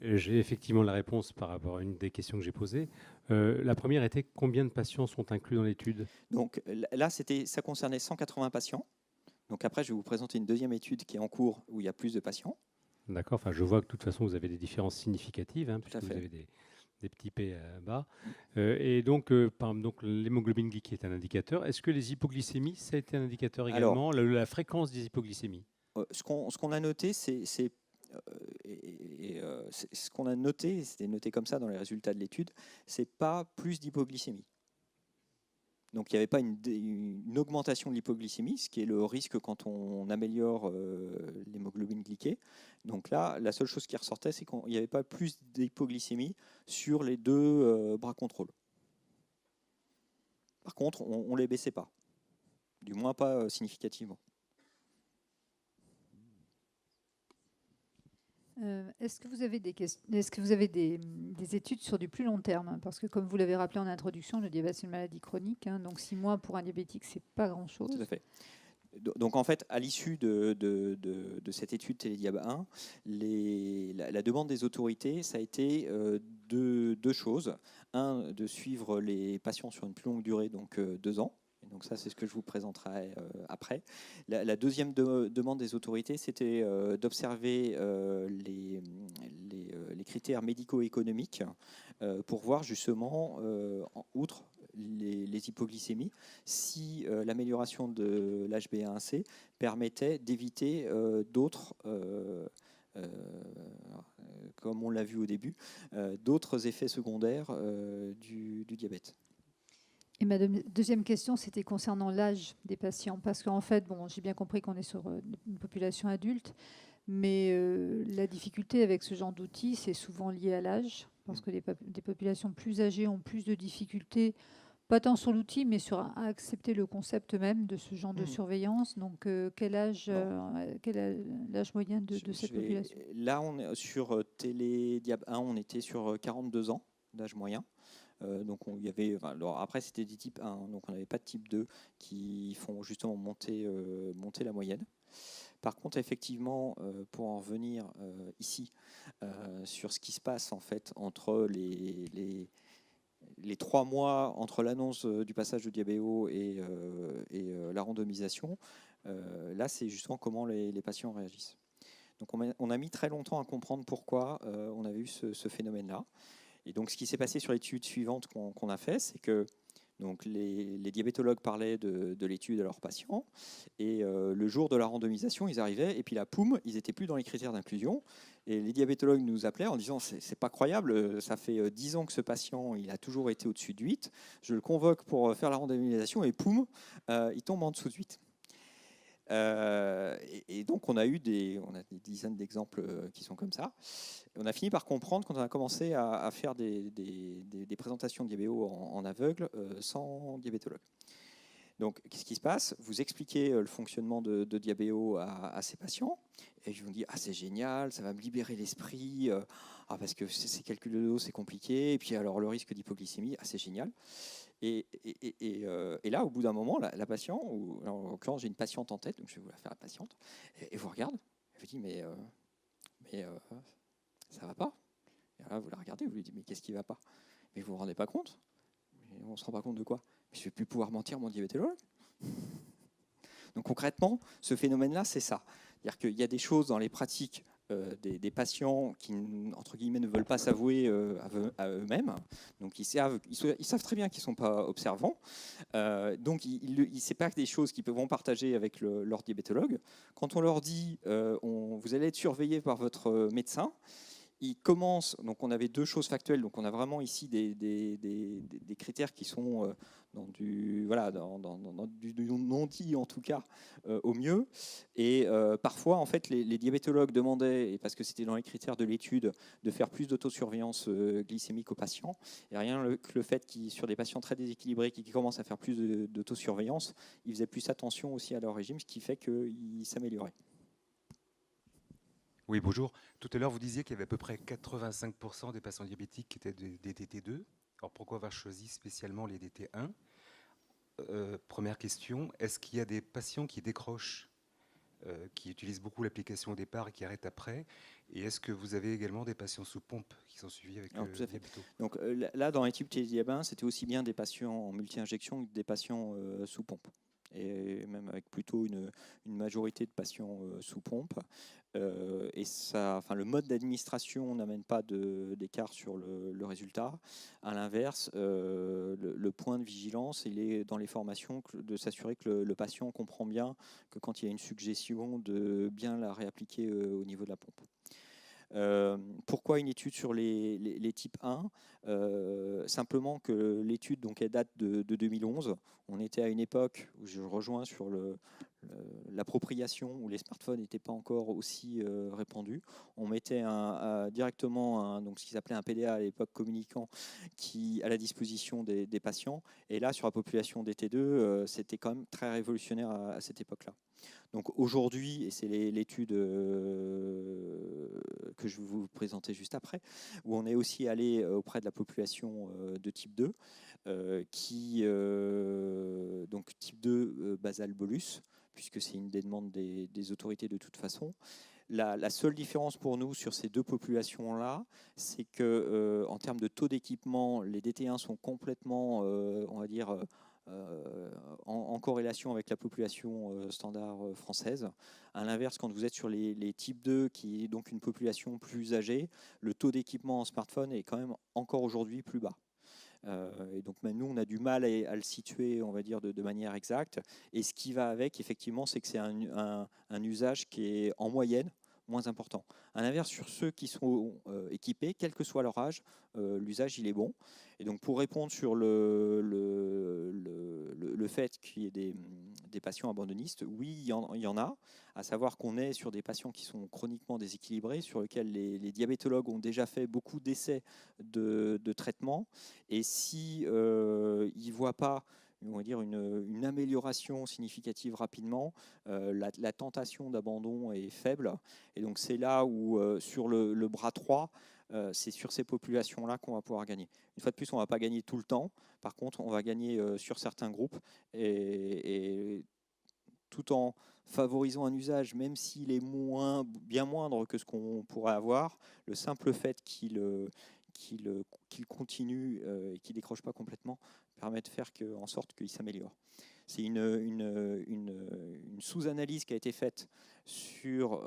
J'ai effectivement la réponse par rapport à une des questions que j'ai posées. La première était combien de patients sont inclus dans l'étude? Donc là, ça concernait 180 patients. Donc après, je vais vous présenter une deuxième étude qui est en cours où il y a plus de patients. D'accord. Enfin, je vois que de toute façon, vous avez des différences significatives, hein, puisque Tout à fait. vous avez des petits P bas. Et donc, donc l'hémoglobine glyquée est un indicateur. Est-ce que les hypoglycémies, ça a été un indicateur également? La fréquence des hypoglycémies? Ce qu'on a noté, ce qu'on a noté, c'était noté comme ça dans les résultats de l'étude, c'est pas plus d'hypoglycémie. Donc il n'y avait pas une augmentation de l'hypoglycémie, ce qui est le risque quand on améliore l'hémoglobine glyquée. Donc là, la seule chose qui ressortait, c'est qu'il n'y avait pas plus d'hypoglycémie sur les 2 bras contrôle. Par contre, on ne les baissait pas, du moins pas significativement. Est-ce que vous avez des études sur du plus long terme? Parce que comme vous l'avez rappelé en introduction, le diabète c'est une maladie chronique, hein, donc 6 mois pour un diabétique, c'est pas grand-chose. Tout à fait. Donc en fait, à l'issue de cette étude Télédiab 1, la demande des autorités, ça a été deux choses. Un, de suivre les patients sur une plus longue durée, donc 2 ans. Donc ça, c'est ce que je vous présenterai après. La deuxième demande des autorités, c'était d'observer les critères médico-économiques pour voir justement, outre les hypoglycémies, si l'amélioration de l'HbA1c permettait d'éviter d'autres, comme on l'a vu au début, d'autres effets secondaires du diabète. Et ma deuxième question, c'était concernant l'âge des patients. Parce qu'en fait, bon, j'ai bien compris qu'on est sur une population adulte, mais la difficulté avec ce genre d'outils, c'est souvent lié à l'âge, parce que des populations plus âgées ont plus de difficultés, pas tant sur l'outil, mais sur à accepter le concept même de ce genre de surveillance. Donc, quel âge moyen de cette population? Là, on est sur Télédiab 1, on était sur 42 ans d'âge moyen. Donc il y avait, alors après c'était des types 1, donc on n'avait pas de type 2 qui font justement monter la moyenne. Par contre, effectivement, pour en revenir ici sur ce qui se passe en fait entre les 3 mois entre l'annonce du passage de diabéo et la randomisation, là c'est justement comment les patients réagissent. Donc on a mis très longtemps à comprendre pourquoi on avait eu ce phénomène-là. Et donc, ce qui s'est passé sur l'étude suivante qu'on a fait, c'est que donc, les diabétologues parlaient de l'étude à leurs patients. Et le jour de la randomisation, ils arrivaient. Et puis là, poum, ils n'étaient plus dans les critères d'inclusion. Et les diabétologues nous appelaient en disant c'est pas croyable, ça fait 10 ans que ce patient il a toujours été au-dessus de 8. Je le convoque pour faire la randomisation et poum, il tombe en dessous de 8. Et donc on a des dizaines d'exemples qui sont comme ça. Et on a fini par comprendre quand on a commencé à faire des présentations de diabéo en aveugle sans diabétologue. Donc qu'est-ce qui se passe? Vous expliquez le fonctionnement de diabéo à ces patients et ils vous disent c'est génial, ça va me libérer l'esprit parce que ces calculs de dose c'est compliqué et puis alors le risque d'hypoglycémie c'est génial. Et là, au bout d'un moment, la patiente, ou en l'occurrence, j'ai une patiente en tête, donc je vais vous la faire la patiente, et vous regarde, elle vous dit, mais mais ça ne va pas. Et là, vous la regardez, vous lui dites, mais qu'est-ce qui ne va pas? Mais vous ne vous rendez pas compte? Mais on ne se rend pas compte de quoi? Je ne vais plus pouvoir mentir mon diabétologue. Donc concrètement, ce phénomène-là, c'est ça. C'est-à-dire qu'il y a des choses dans les pratiques des patients qui, entre guillemets, ne veulent pas s'avouer à eux-mêmes. Donc ils savent très bien qu'ils ne sont pas observants. Donc ce n'est pas des choses qu'ils vont partager avec leur diabétologue. Quand on leur dit vous allez être surveillé par votre médecin, ils commencent, donc on avait 2 choses factuelles, donc on a vraiment ici des critères qui sont dans du non-dit en tout cas au mieux. Et parfois, en fait, les diabétologues demandaient, et parce que c'était dans les critères de l'étude, de faire plus d'autosurveillance glycémique aux patients. Et rien que le fait qu'ils, sur des patients très déséquilibrés qui commencent à faire plus d'autosurveillance, ils faisaient plus attention aussi à leur régime, ce qui fait qu'ils s'amélioraient. Oui, bonjour. Tout à l'heure, vous disiez qu'il y avait à peu près 85% des patients diabétiques qui étaient des DT2. Alors pourquoi avoir choisi spécialement les DT1 ? Première question, est-ce qu'il y a des patients qui décrochent, qui utilisent beaucoup l'application au départ et qui arrêtent après? Et est-ce que vous avez également des patients sous pompe qui sont suivis avec diabéto? Donc là, dans l'étude télédiabin, c'était aussi bien des patients en multi-injection que des patients sous pompe. Et même avec plutôt une majorité de patients sous pompe. Et le mode d'administration n'amène pas d'écart sur le résultat. À l'inverse, le point de vigilance, il est dans les formations de s'assurer que le patient comprend bien que quand il y a une suggestion, de bien la réappliquer au niveau de la pompe. Pourquoi une étude sur les types 1? Simplement que l'étude, donc, elle date de 2011. On était à une époque où je rejoins sur l'appropriation, où les smartphones n'étaient pas encore aussi répandus. On mettait directement donc, ce qu'ils appelaient un PDA à l'époque communicant à la disposition des patients. Et là, sur la population DT2, c'était quand même très révolutionnaire à cette époque-là. Donc aujourd'hui, et c'est l'étude que je vais vous présenter juste après, où on est aussi allé auprès de la population de type 2, donc type 2 basal bolus, puisque c'est une des demandes des autorités de toute façon. La seule différence pour nous sur ces 2 populations-là, c'est que en termes de taux d'équipement, les DT1 sont complètement, on va dire, en corrélation avec la population standard française. À l'inverse, quand vous êtes sur les types 2, qui est donc une population plus âgée, le taux d'équipement en smartphone est quand même encore aujourd'hui plus bas. Et donc même nous, on a du mal à le situer, on va dire, de manière exacte. Et ce qui va avec, effectivement, c'est que c'est un usage qui est en moyenne moins important. À l'inverse, sur ceux qui sont équipés, quel que soit leur âge, l'usage il est bon. Et donc pour répondre sur le fait qu'il y ait des patients abandonnistes, oui, il y en a. À savoir qu'on est sur des patients qui sont chroniquement déséquilibrés, sur lesquels les diabétologues ont déjà fait beaucoup d'essais de traitement. Et si ils ne voient pas, on va dire, une amélioration significative rapidement, la tentation d'abandon est faible. Et donc c'est là où, sur le bras 3, c'est sur ces populations-là qu'on va pouvoir gagner. Une fois de plus, on ne va pas gagner tout le temps. Par contre, on va gagner sur certains groupes, et tout en favorisant un usage, même s'il est bien moindre que ce qu'on pourrait avoir, le simple fait qu'il continue et qu'il ne décroche pas complètement permet de faire en sorte qu'il s'améliore. C'est une sous-analyse qui a été faite sur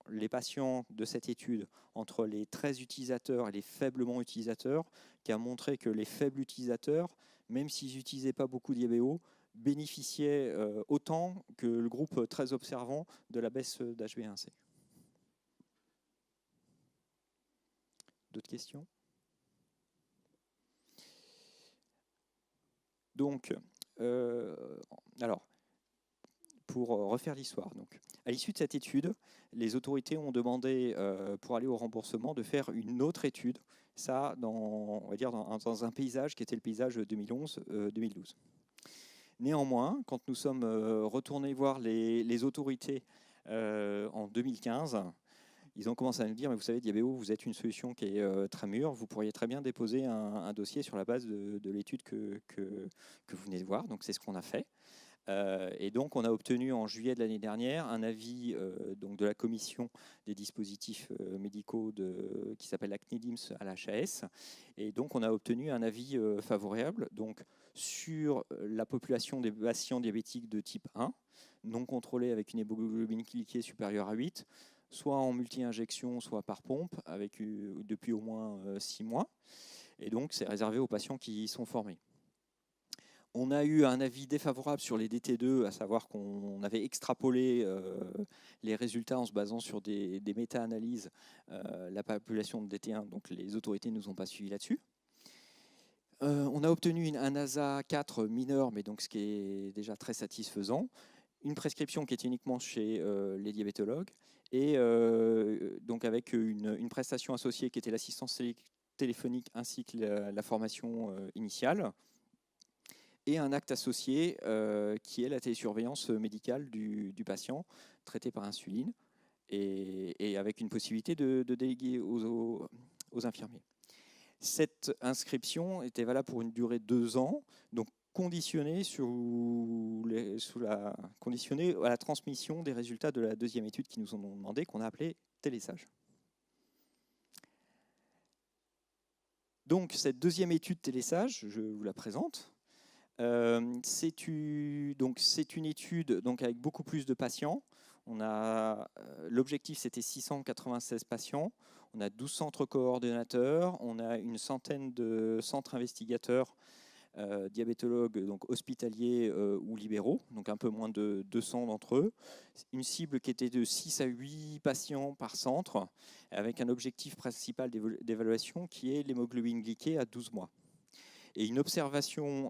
les patients de cette étude entre les très utilisateurs et les faiblement utilisateurs, qui a montré que les faibles utilisateurs, même s'ils n'utilisaient pas beaucoup d'IABO, bénéficiaient autant que le groupe très observant de la baisse d'HbA1c. D'autres questions? Donc, alors, pour refaire l'histoire, donc, à l'issue de cette étude, les autorités ont demandé, pour aller au remboursement, de faire une autre étude, ça on va dire dans un paysage qui était le paysage 2011-2012. Néanmoins, quand nous sommes retournés voir les autorités en 2015, ils ont commencé à nous dire, mais vous savez, Diabéo, vous êtes une solution qui est très mûre, vous pourriez très bien déposer un dossier sur la base de l'étude que vous venez de voir. Donc c'est ce qu'on a fait. Et donc, on a obtenu en juillet de l'année dernière un avis donc de la commission des dispositifs médicaux qui s'appelle la CNIDIMS à la HAS. Et donc, on a obtenu un avis favorable donc, sur la population des patients diabétiques de type 1, non contrôlés avec une hémoglobine glyquée supérieure à 8, soit en multi-injection, soit par pompe, depuis au moins 6 mois. Et donc, c'est réservé aux patients qui y sont formés. On a eu un avis défavorable sur les DT2, à savoir qu'on avait extrapolé les résultats en se basant sur des méta-analyses, la population de DT1, donc les autorités ne nous ont pas suivis là-dessus. On a obtenu un ASA 4 mineur, mais donc ce qui est déjà très satisfaisant, une prescription qui est uniquement chez les diabétologues, et donc avec une prestation associée qui était l'assistance téléphonique ainsi que la formation initiale, et un acte associé qui est la télésurveillance médicale du patient traité par insuline et avec une possibilité de déléguer aux infirmiers. Cette inscription était valable pour une durée de 2 ans, donc conditionnée conditionnée à la transmission des résultats de la deuxième étude qui nous ont demandé, qu'on a appelée télésage. Donc cette deuxième étude télésage, je vous la présente. C'est une étude donc, avec beaucoup plus de patients. L'objectif, c'était 696 patients. On a 12 centres coordonnateurs. On a une centaine de centres investigateurs, diabétologues donc, hospitaliers ou libéraux, donc un peu moins de 200 d'entre eux. Une cible qui était de 6 à 8 patients par centre, avec un objectif principal d'évaluation qui est l'hémoglobine glyquée à 12 mois. Et une observation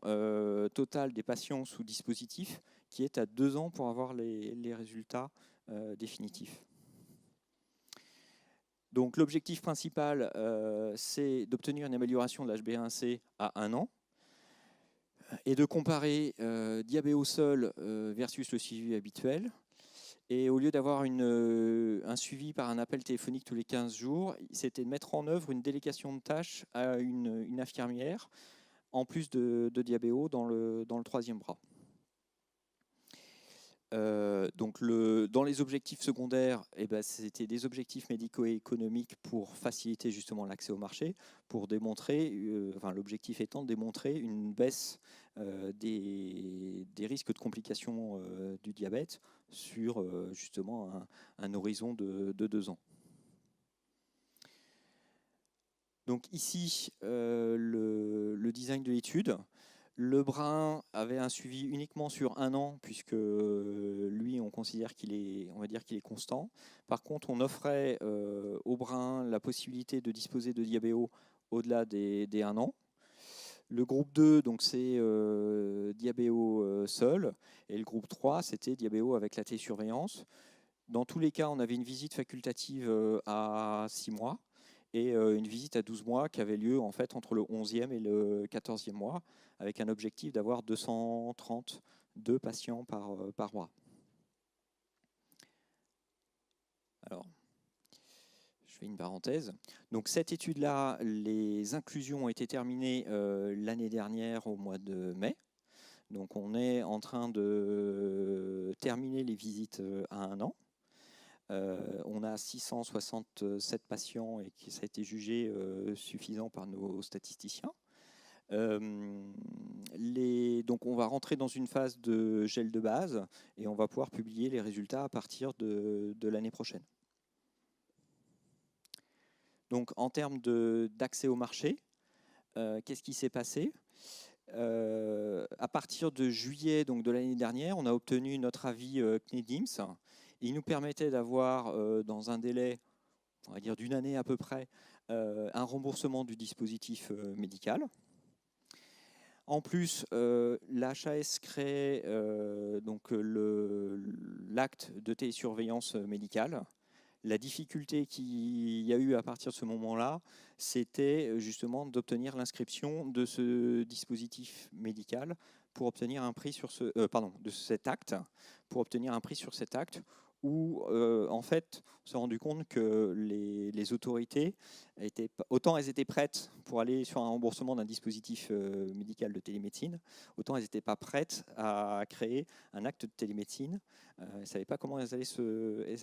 totale des patients sous dispositif qui est à 2 ans pour avoir les résultats définitifs. Donc l'objectif principal, c'est d'obtenir une amélioration de l'HbA1c à 1 an et de comparer Diabéo seul versus le suivi habituel. Et au lieu d'avoir un suivi par un appel téléphonique tous les 15 jours, c'était de mettre en œuvre une délégation de tâches à une infirmière en plus de Diabéo dans le troisième bras. Donc dans les objectifs secondaires, c'était des objectifs médicaux et économiques pour faciliter justement l'accès au marché, pour démontrer, l'objectif étant de démontrer une baisse des risques de complications du diabète sur justement un horizon de 2 ans. Donc ici, le design de l'étude. Le brun avait un suivi uniquement sur 1 an, puisque lui, on considère qu'il est constant. Par contre, on offrait au brun la possibilité de disposer de Diabéo au-delà des 1 an. Le groupe 2, donc c'est Diabéo seul, et le groupe 3, c'était Diabéo avec la télésurveillance. Dans tous les cas, on avait une visite facultative à 6 mois. Et une visite à 12 mois qui avait lieu en fait entre le 11e et le 14e mois, avec un objectif d'avoir 232 patients par mois. Alors, je fais une parenthèse. Donc cette étude-là, les inclusions ont été terminées l'année dernière au mois de mai. Donc on est en train de terminer les visites à 1 an. On a 667 patients et ça a été jugé suffisant par nos statisticiens. Donc on va rentrer dans une phase de gel de base et on va pouvoir publier les résultats à partir de l'année prochaine. Donc en termes d'accès au marché, qu'est-ce qui s'est passé ? À partir de juillet donc de l'année dernière, on a obtenu notre avis CNIDIMS. Il nous permettait d'avoir, dans un délai, on va dire d'une année à peu près, un remboursement du dispositif médical. En plus, l'HAS crée donc l'acte de télésurveillance médicale. La difficulté qu'il y a eu à partir de ce moment-là, c'était justement d'obtenir l'inscription de ce dispositif médical pour obtenir un prix sur de cet acte, pour obtenir un prix sur cet acte où en fait on s'est rendu compte que les autorités autant elles étaient prêtes pour aller sur un remboursement d'un dispositif médical de télémédecine, autant elles n'étaient pas prêtes à créer un acte de télémédecine. Elles ne savaient pas comment elles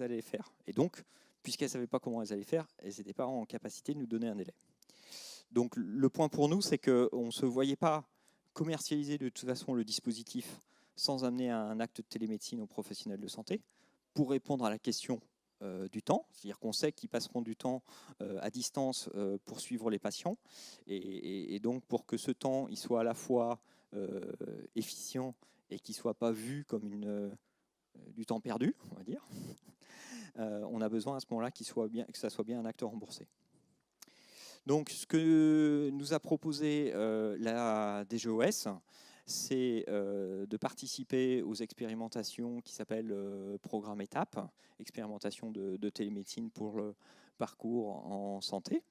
allaient faire. Et donc, puisqu'elles ne savaient pas comment elles allaient faire, elles n'étaient pas en capacité de nous donner un délai. Donc le point pour nous, c'est qu'on ne se voyait pas commercialiser de toute façon le dispositif sans amener un acte de télémédecine aux professionnels de santé pour répondre à la question du temps. C'est-à-dire qu'on sait qu'ils passeront du temps à distance pour suivre les patients. Et donc pour que ce temps il soit à la fois efficient et qu'il ne soit pas vu comme du temps perdu, on va dire, on a besoin à ce moment-là que ça soit bien un acte remboursé. Donc, ce que nous a proposé la DGOS, c'est de participer aux expérimentations qui s'appellent Programme Étape, expérimentation de télémédecine pour le parcours en santé,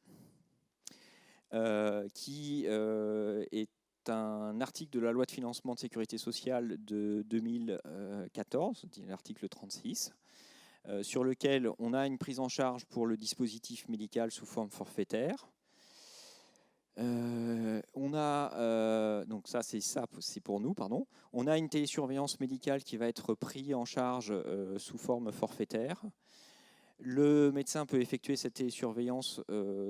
qui est un article de la loi de financement de sécurité sociale de 2014, l'article 36, sur lequel on a une prise en charge pour le dispositif médical sous forme forfaitaire. On a, donc ça c'est pour nous, pardon. On a une télésurveillance médicale qui va être prise en charge sous forme forfaitaire. Le médecin peut effectuer cette télésurveillance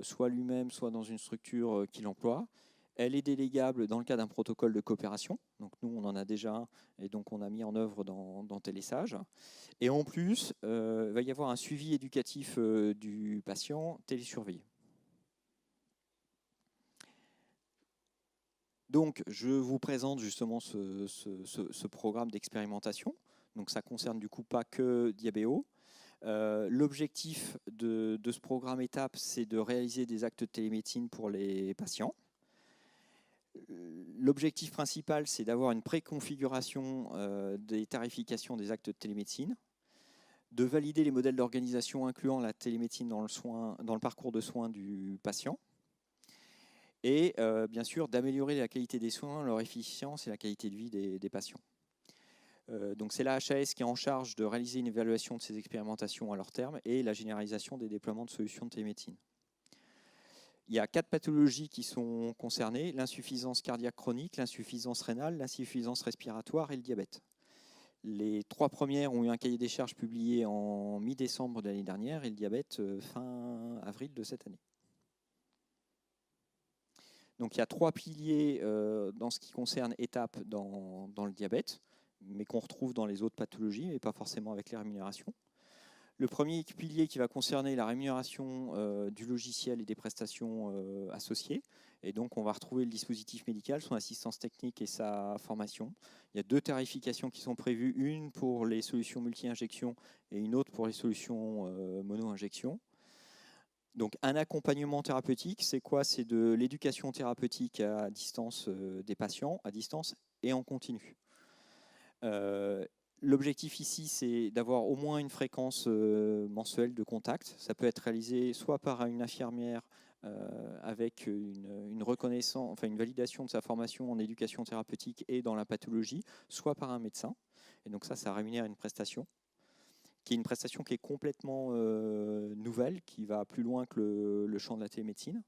soit lui-même, soit dans une structure qu'il emploie. Elle est délégable dans le cas d'un protocole de coopération. Donc nous, on en a déjà un et donc on a mis en œuvre dans Télésage. Et en plus, il va y avoir un suivi éducatif du patient télésurveillé. Donc, je vous présente justement ce programme d'expérimentation. Donc, ça concerne du coup pas que Diabéo. L'objectif de ce programme étape, c'est de réaliser des actes de télémédecine pour les patients. L'objectif principal, c'est d'avoir une préconfiguration des tarifications des actes de télémédecine, de valider les modèles d'organisation incluant la télémédecine dans le parcours de soins du patient, et bien sûr d'améliorer la qualité des soins, leur efficience et la qualité de vie des patients. Donc c'est la HAS qui est en charge de réaliser une évaluation de ces expérimentations à leur terme et la généralisation des déploiements de solutions de télémédecine. Il y a 4 pathologies qui sont concernées: l'insuffisance cardiaque chronique, l'insuffisance rénale, l'insuffisance respiratoire et le diabète. Les 3 premières ont eu un cahier des charges publié en mi-décembre de l'année dernière et le diabète fin avril de cette année. Donc il y a 3 piliers dans ce qui concerne étape dans le diabète, mais qu'on retrouve dans les autres pathologies, mais pas forcément avec les rémunérations. Le premier pilier qui va concerner la rémunération du logiciel et des prestations associées. Et donc on va retrouver le dispositif médical, son assistance technique et sa formation. Il y a 2 tarifications qui sont prévues, une pour les solutions multi-injection et une autre pour les solutions mono-injection. Donc un accompagnement thérapeutique, c'est quoi? C'est de l'éducation thérapeutique à distance des patients, à distance et en continu. L'objectif ici, c'est d'avoir au moins une fréquence mensuelle de contact. Ça peut être réalisé soit par une infirmière avec une reconnaissance, enfin une validation de sa formation en éducation thérapeutique et dans la pathologie, soit par un médecin. Et donc ça rémunère une prestation, qui est une prestation qui est complètement nouvelle, qui va plus loin que le champ de la télémédecine.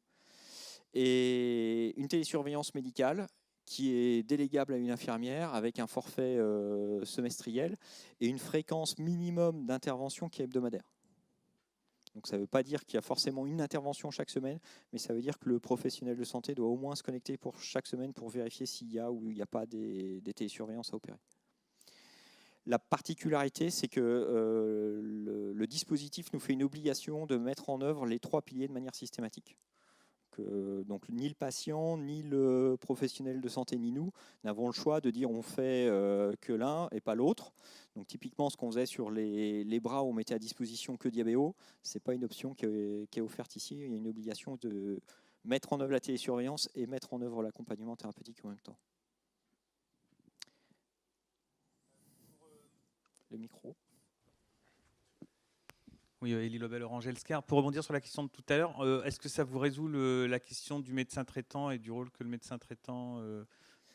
Et une télésurveillance médicale qui est délégable à une infirmière avec un forfait semestriel et une fréquence minimum d'intervention qui est hebdomadaire. Donc ça ne veut pas dire qu'il y a forcément une intervention chaque semaine, mais ça veut dire que le professionnel de santé doit au moins se connecter pour chaque semaine pour vérifier s'il y a ou il n'y a pas des télésurveillances à opérer. La particularité, c'est que le dispositif nous fait une obligation de mettre en œuvre les 3 piliers de manière systématique. Donc ni le patient, ni le professionnel de santé, ni nous n'avons le choix de dire on fait que l'un et pas l'autre. Donc typiquement ce qu'on faisait sur les bras où on mettait à disposition que Diabéo, ce n'est pas une option qui est offerte ici. Il y a une obligation de mettre en œuvre la télésurveillance et mettre en œuvre l'accompagnement thérapeutique en même temps. Le micro. Oui, Élie Lobel-Orangel-Scar. Pour rebondir sur la question de tout à l'heure, est-ce que ça vous résout la question du médecin traitant et du rôle que le médecin traitant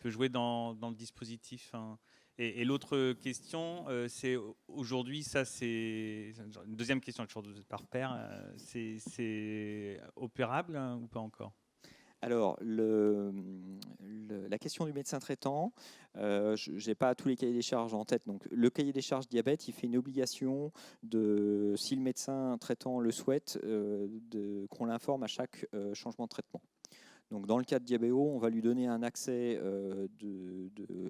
peut jouer dans le dispositif, hein? Et l'autre question, c'est aujourd'hui, ça c'est une deuxième question, toujours par pair, c'est opérable hein, ou pas encore? Alors, la question du médecin traitant, je n'ai pas tous les cahiers des charges en tête. Donc, le cahier des charges diabète, il fait une obligation de, si le médecin traitant le souhaite, qu'on l'informe à chaque changement de traitement. Donc, dans le cas de Diabéo, on va lui donner un accès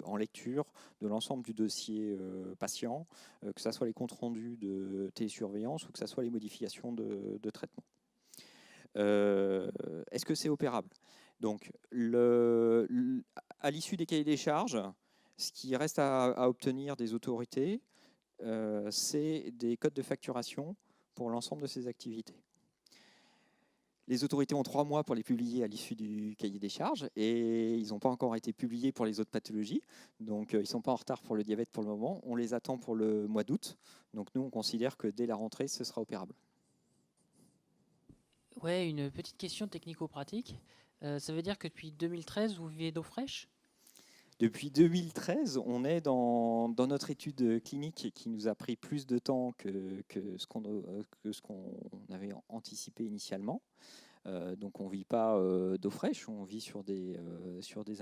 en lecture de l'ensemble du dossier patient, que ce soit les comptes rendus de télésurveillance ou que ce soit les modifications de traitement. Est-ce que c'est opérable? Donc, à l'issue des cahiers des charges, ce qui reste à obtenir des autorités, c'est des codes de facturation pour l'ensemble de ces activités. Les autorités ont 3 mois pour les publier à l'issue du cahier des charges et ils n'ont pas encore été publiés pour les autres pathologies. Donc, ils ne sont pas en retard pour le diabète pour le moment. On les attend pour le mois d'août. Donc, nous, on considère que dès la rentrée, ce sera opérable. Ouais, une petite question technico-pratique. Ça veut dire que depuis 2013, vous vivez d'eau fraîche? Depuis 2013, on est dans notre étude clinique qui nous a pris plus de temps que ce qu'on avait anticipé initialement. Donc on ne vit pas d'eau fraîche, on vit sur des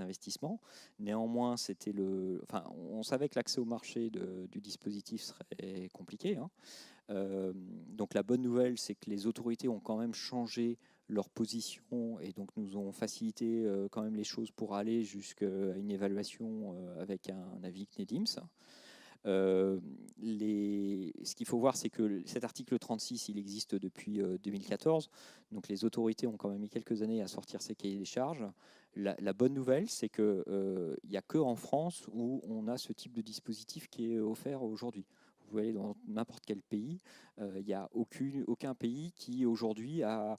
investissements. Néanmoins, on savait que l'accès au marché du dispositif serait compliqué. Hein. Donc la bonne nouvelle, c'est que les autorités ont quand même changé leur position et donc nous ont facilité quand même les choses pour aller jusqu'à une évaluation avec un avis CNEDIMS. Ce qu'il faut voir, c'est que cet article 36, il existe depuis 2014. Donc les autorités ont quand même mis quelques années à sortir ces cahiers des charges. La bonne nouvelle, c'est qu'il n'y a qu'en France où on a ce type de dispositif qui est offert aujourd'hui. Vous voyez, dans n'importe quel pays, il n'y a aucun pays qui aujourd'hui a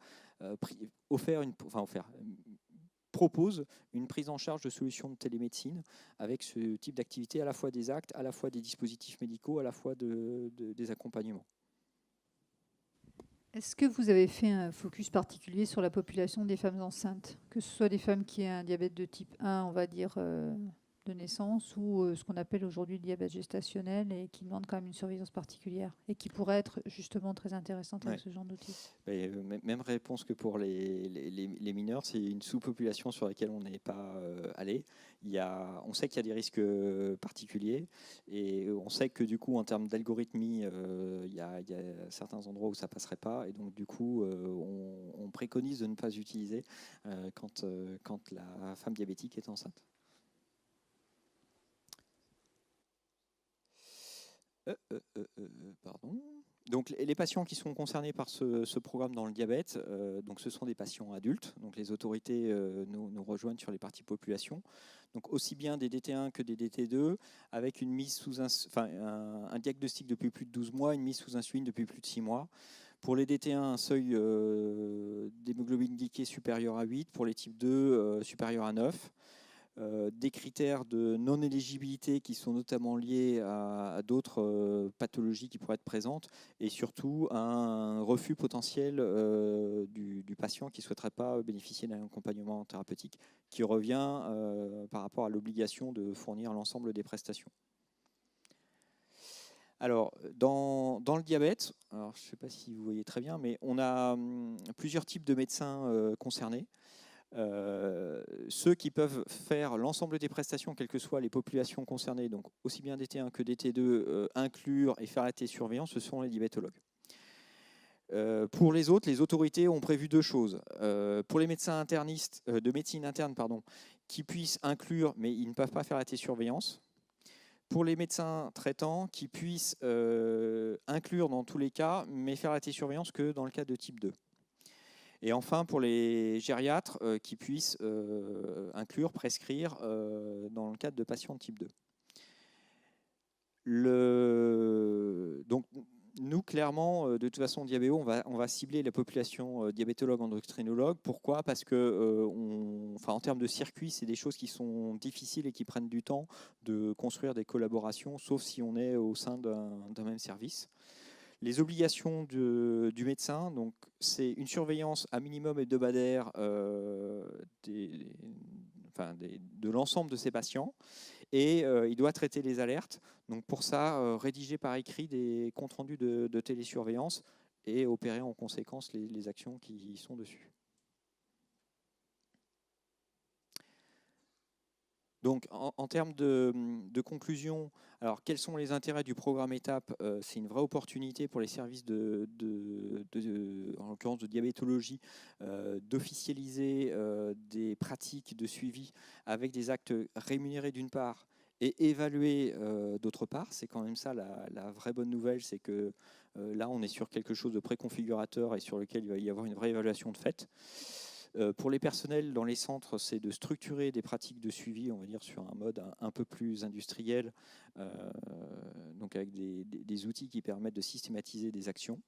propose une prise en charge de solutions de télémédecine avec ce type d'activité, à la fois des actes, à la fois des dispositifs médicaux, à la fois des accompagnements. Est-ce que vous avez fait un focus particulier sur la population des femmes enceintes, que ce soit des femmes qui aient un diabète de type 1, on va dire, de naissance, ou ce qu'on appelle aujourd'hui le diabète gestationnel et qui demande quand même une surveillance particulière et qui pourrait être justement très intéressante avec ce genre d'outils? Même réponse que pour les mineurs, c'est une sous-population sur laquelle on n'est pas allé. On sait qu'il y a des risques particuliers et on sait que du coup, en termes d'algorithmie, il y a certains endroits où ça ne passerait pas et donc du coup, on préconise de ne pas utiliser quand la femme diabétique est enceinte. Pardon. Donc les patients qui sont concernés par ce programme dans le diabète, donc ce sont des patients adultes. Donc les autorités nous rejoignent sur les parties population. Donc aussi bien des DT1 que des DT2, avec une mise sous un diagnostic depuis plus de 12 mois, une mise sous insuline depuis plus de 6 mois. Pour les DT1, un seuil d'hémoglobine glyquée supérieur à 8, pour les types 2 supérieur à 9. Des critères de non-éligibilité qui sont notamment liés à d'autres pathologies qui pourraient être présentes et surtout un refus potentiel du patient qui ne souhaiterait pas bénéficier d'un accompagnement thérapeutique qui revient par rapport à l'obligation de fournir l'ensemble des prestations. Alors, dans le diabète, alors, je ne sais pas si vous voyez très bien, mais on a plusieurs types de médecins concernés. Ceux qui peuvent faire l'ensemble des prestations, quelles que soient les populations concernées, donc aussi bien DT1 que DT2, inclure et faire la télésurveillance, ce sont les diabétologues. Pour les autres, les autorités ont prévu 2 choses. Pour les médecins internistes de médecine interne, qui puissent inclure, mais ils ne peuvent pas faire la télésurveillance. Pour les médecins traitants, qui puissent inclure dans tous les cas, mais faire la télésurveillance que dans le cas de type 2. Et enfin, pour les gériatres, qui puissent inclure, prescrire dans le cadre de patients de type 2. Donc, nous, clairement, de toute façon, Diabéo, on va cibler la population diabétologue, endocrinologue. Pourquoi? Parce que, en termes de circuit, c'est des choses qui sont difficiles et qui prennent du temps de construire des collaborations, sauf si on est au sein d'un même service. Les obligations du médecin, donc c'est une surveillance à minimum hebdomadaire de l'ensemble de ces patients et il doit traiter les alertes. Donc pour ça, rédiger par écrit des comptes rendus de télésurveillance et opérer en conséquence les actions qui sont dessus. Donc, en termes de conclusion, alors quels sont les intérêts du programme étape? C'est une vraie opportunité pour les services en l'occurrence de diabétologie, d'officialiser des pratiques de suivi avec des actes rémunérés d'une part et évalués d'autre part. C'est quand même ça la vraie bonne nouvelle, c'est que là on est sur quelque chose de préconfigurateur et sur lequel il va y avoir une vraie évaluation de fait. Pour les personnels dans les centres, c'est de structurer des pratiques de suivi, on va dire, sur un mode un peu plus industriel, donc avec des outils qui permettent de systématiser des actions.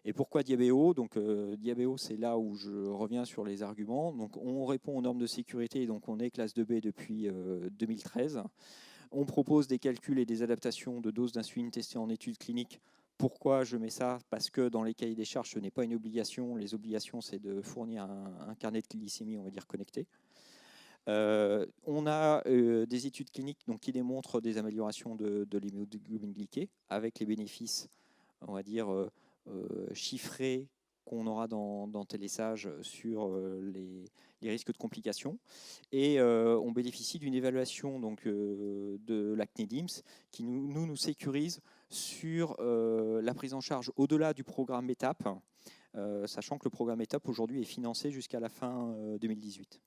Et pourquoi Diabéo? Donc Diabéo, c'est là où je reviens sur les arguments. Donc on répond aux normes de sécurité, donc on est classe 2B depuis 2013. On propose des calculs et des adaptations de doses d'insuline testées en études cliniques. Pourquoi je mets ça? Parce que dans les cahiers des charges, ce n'est pas une obligation. Les obligations, c'est de fournir un carnet de glycémie, on va dire, connecté. On a des études cliniques donc, qui démontrent des améliorations de l'hémoglobine glyquée avec les bénéfices, on va dire, chiffrés qu'on aura dans Télésage sur les risques de complications. Et on bénéficie d'une évaluation donc, de l'ACNEDIMS qui nous sécurise sur la prise en charge au-delà du programme étape, sachant que le programme étape aujourd'hui est financé jusqu'à la fin 2018.